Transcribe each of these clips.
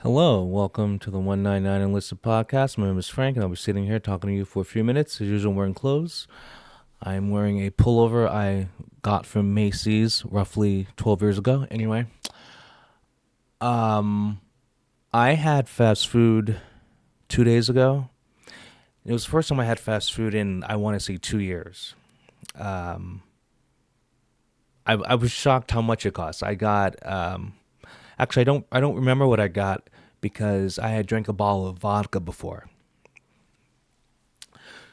Hello, welcome to the 199 Unlisted podcast. My name is Frank, and I'll be sitting here talking to you for a few minutes. As usual, I'm wearing clothes. I'm wearing a pullover I got from Macy's roughly 12 years ago. Anyway, I had fast food 2 days ago. It was the first time I had fast food in, I want to say, 2 years. I was shocked how much it cost. I got, actually, I don't remember what I got because I had drank a bottle of vodka before.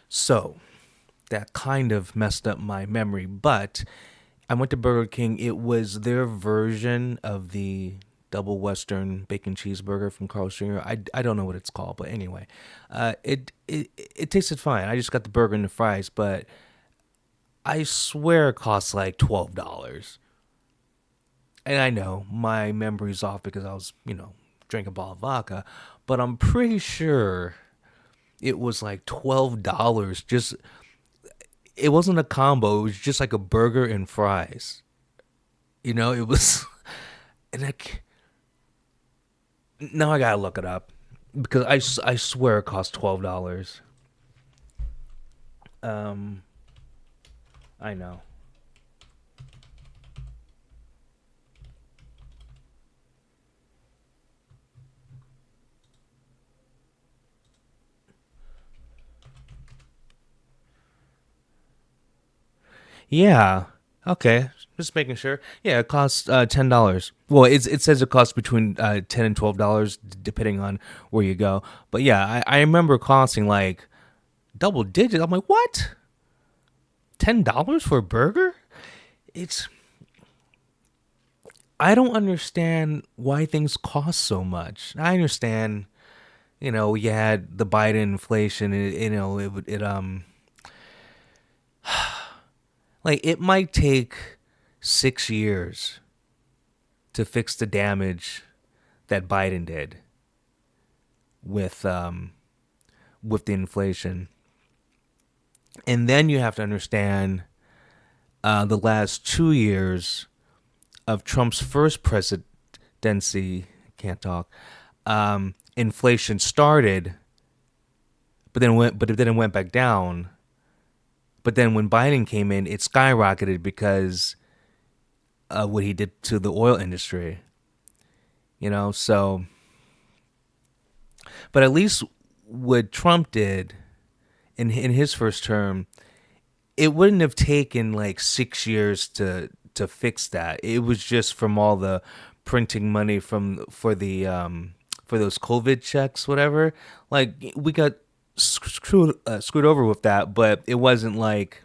So that kind of messed up my memory. But I went to Burger King. It was their version of the double Western bacon cheeseburger from Carl's Jr. I don't know what it's called, but anyway, it tasted fine. I just got the burger and the fries, but I swear it costs like $12. And I know my memory's off because I was drinking a bottle of vodka, but I'm pretty sure it was like $12. Just it wasn't a combo. It was just like a burger and fries. It was, and now I gotta look it up because I swear it cost $12. Um, I know. Yeah. Okay. Just making sure. Yeah, it costs $10. Well, it says it costs between $10 and $12 depending on where you go. But yeah, I remember costing like double digits. I'm like, what? $10 for a burger? It's I don't understand why things cost so much. I understand, you had the Biden inflation. Like it might take 6 years to fix the damage that Biden did with with the inflation, and then you have to understand the last 2 years of Trump's first presidency. Can't talk. Inflation started, but then it went back down. But then when Biden came in, it skyrocketed because of what he did to the oil industry. So but at least what Trump did in his first term, it wouldn't have taken like 6 years to fix that. It was just from all the printing money for those COVID checks, whatever. Like we got screwed over with that, but it wasn't like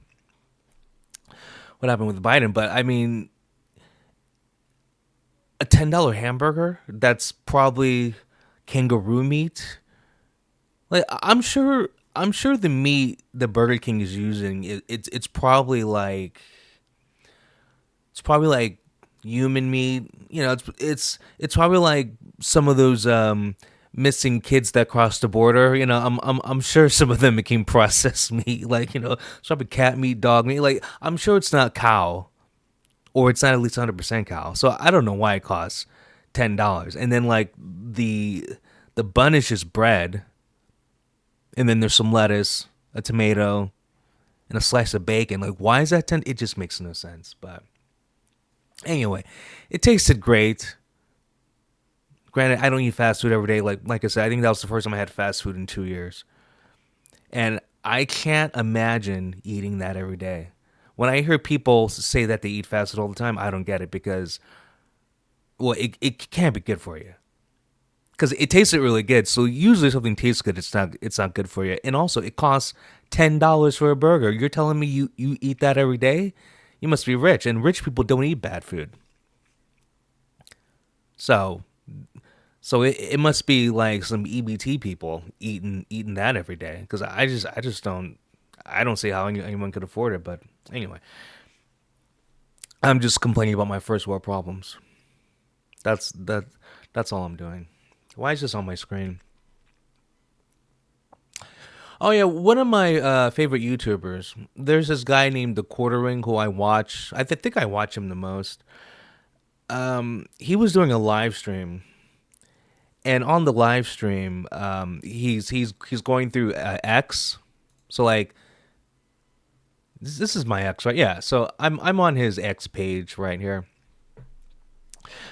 what happened with Biden. But I mean, a $10 hamburger that's probably kangaroo meat. Like I'm sure the meat the Burger King is using it's probably like human meat. It's probably like some of those missing kids that crossed the border. I'm sure some of them became processed meat. Like it's probably cat meat, dog meat. Like I'm sure it's not cow, or it's not at least 100% cow. So I don't know why it costs $10. And then like the bun is just bread, and then there's some lettuce, a tomato, and a slice of bacon. Like why is that 10? It just makes no sense. But anyway, it tasted great. Granted, I don't eat fast food every day. Like I said, I think that was the first time I had fast food in 2 years, and I can't imagine eating that every day. When I hear people say that they eat fast food all the time, I don't get it because well, it can't be good for you because it tasted really good. So usually something tastes good, it's not good for you. And also, it costs $10 for a burger. You're telling me you eat that every day? You must be rich, and rich people don't eat bad food. So it must be like some EBT people eating that every day because I just don't see how anyone could afford it. But anyway, I'm just complaining about my first world problems. That that's all I'm doing. Why is this on my screen? Oh yeah, one of my favorite YouTubers. There's this guy named the Quartering who I watch. think I watch him the most. He was doing a live stream, And on the live stream, he's going through X. So like this is my X, right? Yeah. So I'm on his X page right here.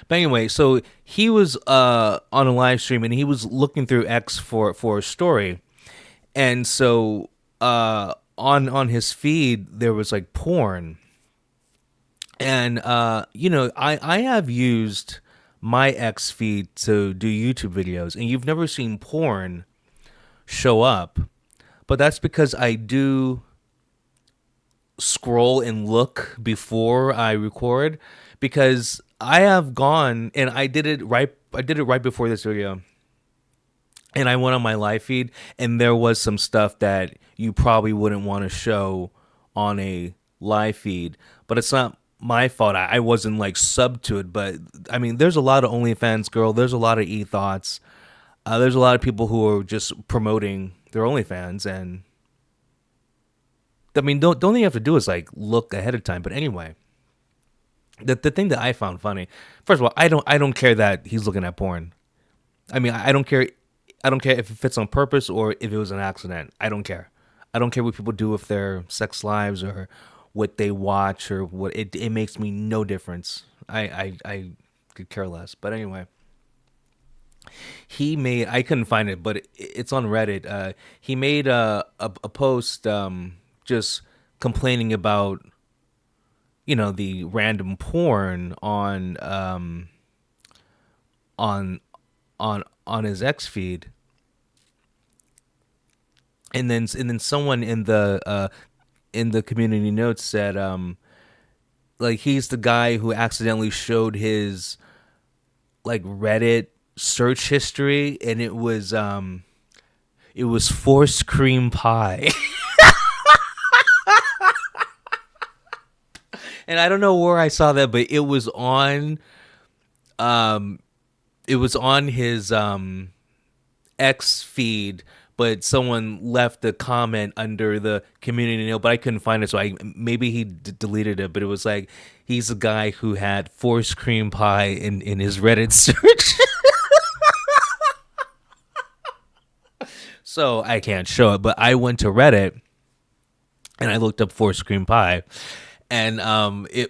But anyway, so he was on a live stream and he was looking through X for a story, and so on his feed there was like porn, and I have used my X feed to do YouTube videos, and you've never seen porn show up, but that's because I do scroll and look before I record, because I have gone and I did it right before this video, and I went on my live feed and there was some stuff that you probably wouldn't want to show on a live feed, but it's not my fault. I wasn't like sub to it, but I mean, there's a lot of OnlyFans girl. There's a lot of e-thoughts. There's a lot of people who are just promoting their OnlyFans, and I mean, don't you have to do is like look ahead of time. But anyway, the thing that I found funny, first of all, I don't care that he's looking at porn. I mean, I don't care if it fits on purpose or if it was an accident. I don't care. I don't care what people do with their sex lives or what they watch or what it makes me no difference. I could care less. But anyway, he made, I couldn't find it, but it's on Reddit. He made a post just complaining about the random porn on on his X feed, and then someone in the community notes said like he's the guy who accidentally showed his like Reddit search history, and it was forced cream pie. And I don't know where I saw that, but um it was on his X feed, but someone left a comment under the community note, but I couldn't find it, so I maybe he deleted it. But it was like he's a guy who had forced cream pie in his Reddit search. So I can't show it, but I went to Reddit and I looked up forced cream pie, and it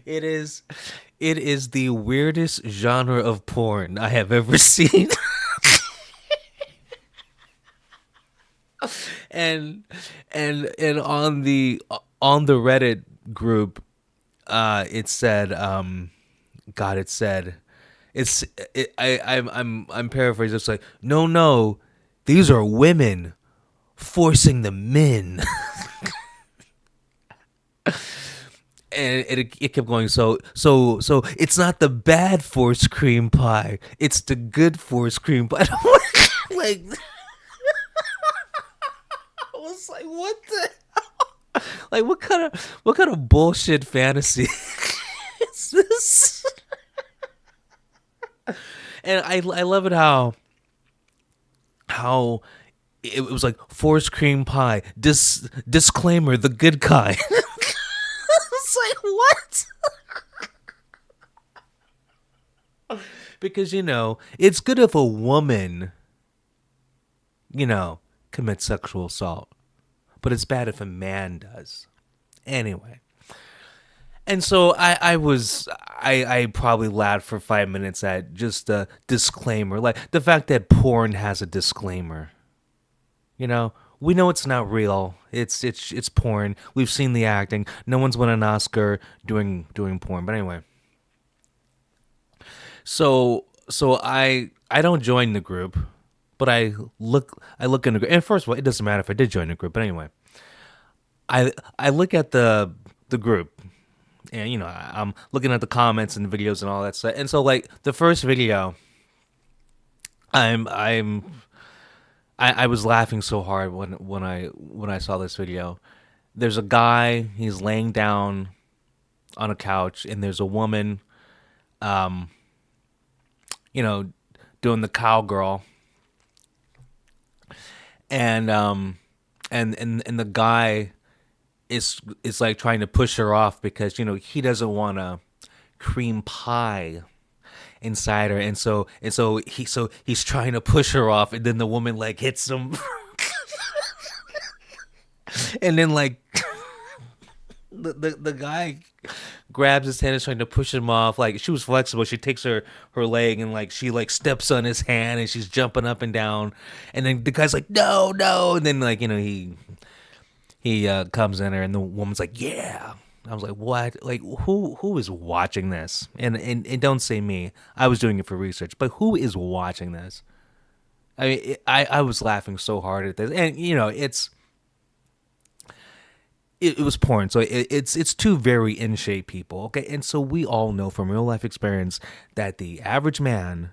it is it is the weirdest genre of porn I have ever seen. and and on the Reddit group, it said, God, it said, I'm paraphrasing. It's like, no, no, these are women forcing the men. And it kept going. So it's not the bad forced cream pie, it's the good forced cream pie. Like, I was like, what the, like, what kind of bullshit fantasy is this? And I love it how it was like forced cream pie. Disclaimer: the good kind. It's like, what? Because it's good if a woman commits sexual assault, but it's bad if a man does. Anyway. And so I probably laughed for 5 minutes at just a disclaimer, like the fact that porn has a disclaimer. We know it's not real. It's porn. We've seen the acting. No one's won an Oscar doing porn. But anyway, so I don't join the group, but I look in the group. And first of all, it doesn't matter if I did join the group. But anyway, I look at the group, and I'm looking at the comments and the videos and all that stuff. And so like the first video, I was laughing so hard when I saw this video. There's a guy, he's laying down on a couch, and there's a woman, um, you know, doing the cowgirl, and the guy is like trying to push her off because he doesn't want a cream pie inside her, and so he's trying to push her off, and then the woman like hits him, and then like the guy grabs his hand and is trying to push him off. Like she was flexible. She takes her leg and like she like steps on his hand and she's jumping up and down. And then the guy's like, no, no. And then like he comes in there and the woman's like, yeah. I was like, what? Like who is watching this? And don't say me. I was doing it for research. But who is watching this? I mean, I was laughing so hard at this, and it was porn, so it's two very in shape people, okay, and so we all know from real life experience that the average man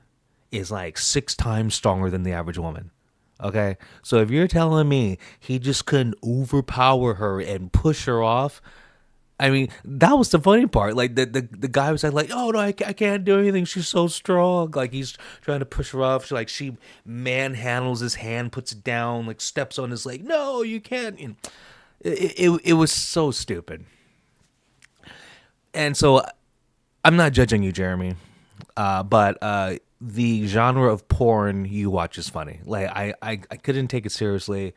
is like 6 times stronger than the average woman. Okay, so if you're telling me he just couldn't overpower her and push her off, I mean that was the funny part. Like the guy was like, oh no, I can't do anything. She's so strong. Like he's trying to push her off. She manhandles his hand, puts it down, like steps on his leg. No, you can't. It was so stupid. And so I'm not judging you, Jeremy, but the genre of porn you watch is funny. Like I couldn't take it seriously.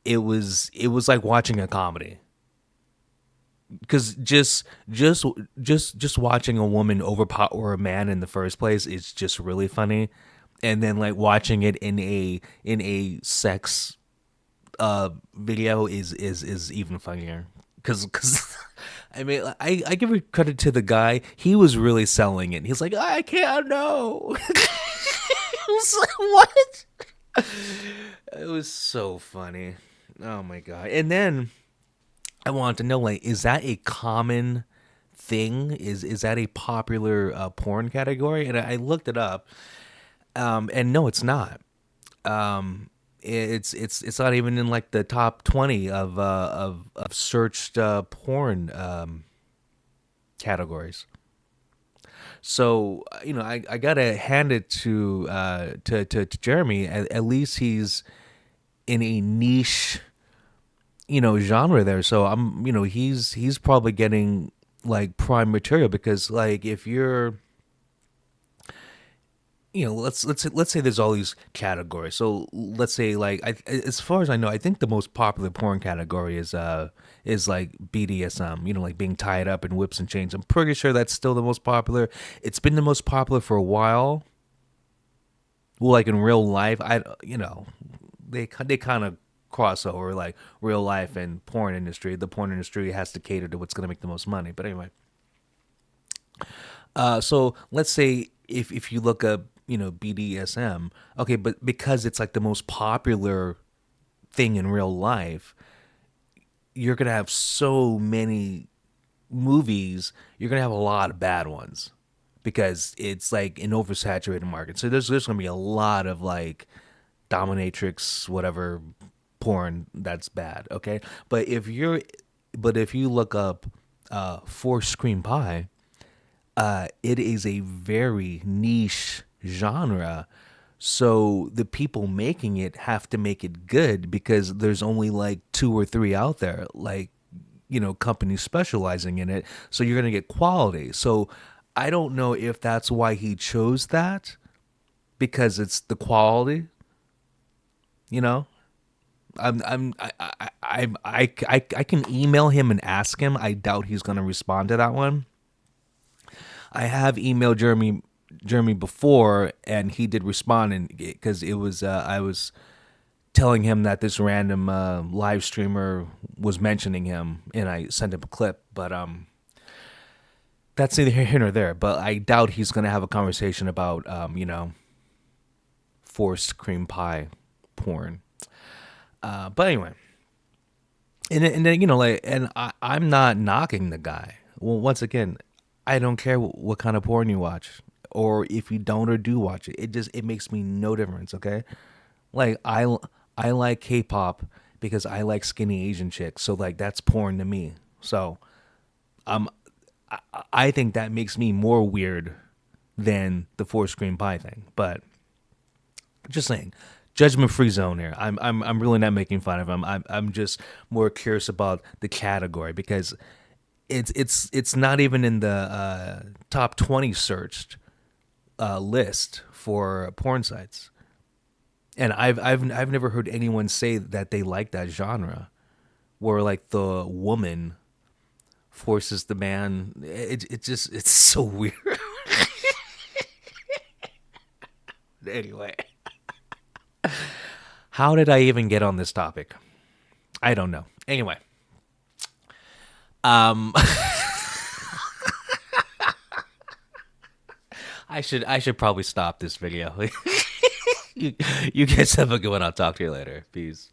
It was like watching a comedy because just watching a woman overpower a man in the first place is just really funny, and then like watching it in a sex video is even funnier because I mean I give it credit to the guy. He was really selling it. He's like, I can't know. I was like, what? It was so funny. Oh my god. And then I wanted to know, like, is that a common thing? Is that a popular porn category? And I looked it up, and no, it's not. It's not even in like the top 20 of searched porn categories. So I gotta hand it to Jeremy. At least he's in a niche genre there. So he's probably getting like prime material because like if you're let's say there's all these categories. So let's say like as far as I know, I think the most popular porn category is like BDSM, like being tied up in whips and chains. I'm pretty sure that's still the most popular. It's been the most popular for a while. Well, like in real life, they kind of cross over like real life and porn industry. The porn industry has to cater to what's going to make the most money. But anyway, so let's say if you look up, BDSM, okay, but because it's like the most popular thing in real life, you're gonna have so many movies. You're gonna have a lot of bad ones because it's like an oversaturated market. So there's gonna be a lot of like dominatrix, whatever porn that's bad. Okay, but if you look up Force Cream Pie, it is a very niche genre. So the people making it have to make it good because there's only like two or three out there, like, companies specializing in it. So you're going to get quality. So I don't know if that's why he chose that because it's the quality, you know? I can email him and ask him. I doubt he's going to respond to that one. I have emailed Jeremy before, and he did respond, and because it was I was telling him that this random live streamer was mentioning him, and I sent him a clip, but that's neither here nor there. But I doubt he's gonna have a conversation about forced cream pie porn. But anyway, and then like, and I'm not knocking the guy. Well, once again, I don't care what kind of porn you watch, or if you don't or do watch it. It makes me no difference. Okay, like I like K-pop because I like skinny Asian chicks, so like that's porn to me. So um, I think that makes me more weird than the four screen pie thing. But just saying, judgment free zone here. I'm really not making fun of him. I'm just more curious about the category because it's not even in the top 20 searched list for porn sites. And I've never heard anyone say that they like that genre, where like the woman forces the man. It just it's so weird. Anyway, how did I even get on this topic? I don't know. Anyway, um, I should probably stop this video. you, you guys have a good one. I'll talk to you later. Peace.